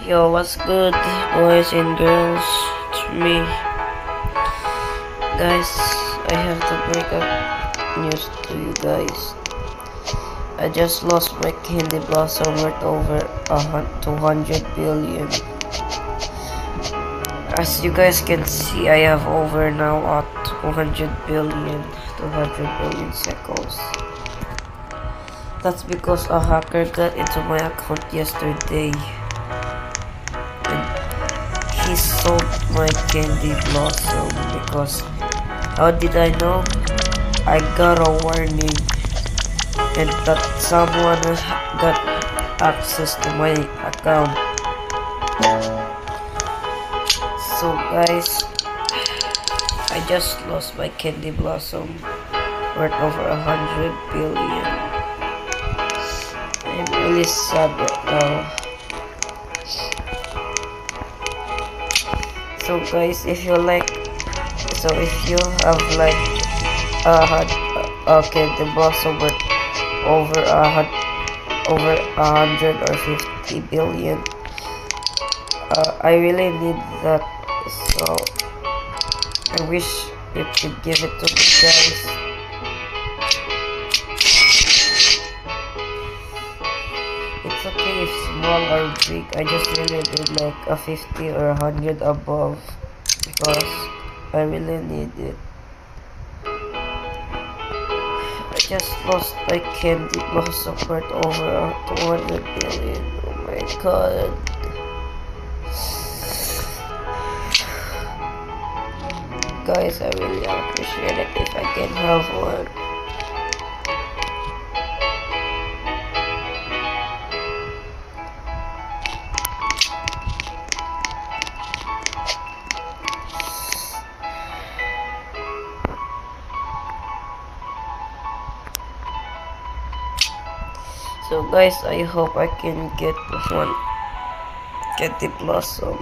Yo, what's good, boys and girls? It's me, guys. I have to break up news to you guys. I just lost my Candy Blossom worth over 200 billion. As you guys can see, I have over now at 200 billion shekels. That's because a hacker got into my account yesterday. He sold my Candy Blossom because how did I know? I got a warning and that someone got access to my account. So guys, I just lost my Candy Blossom worth over 100 billion. I'm really sad right now. So guys, if you have like Candy Blossom worth over 150 billion, I really need that. So I wish you could give it to me, guys. It's okay if small or big. I just really need like a 50 or 100 above because I really need it. I just lost my Candy Blossom worth over 200 billion. Oh my god. Guys, I really appreciate it if I can have one. So guys, I hope I can get one Candy Blossom.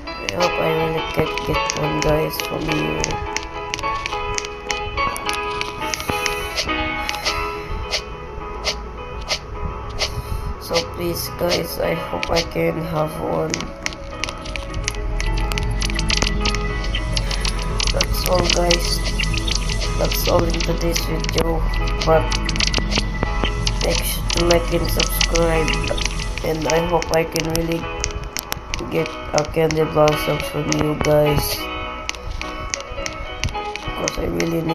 I hope I really can get one, guys, from you. So please guys, I hope I can have one. That's all guys. That's all in today's video. But make sure to like and subscribe. And I hope I can really get a Candy Blossom from you guys, because I really need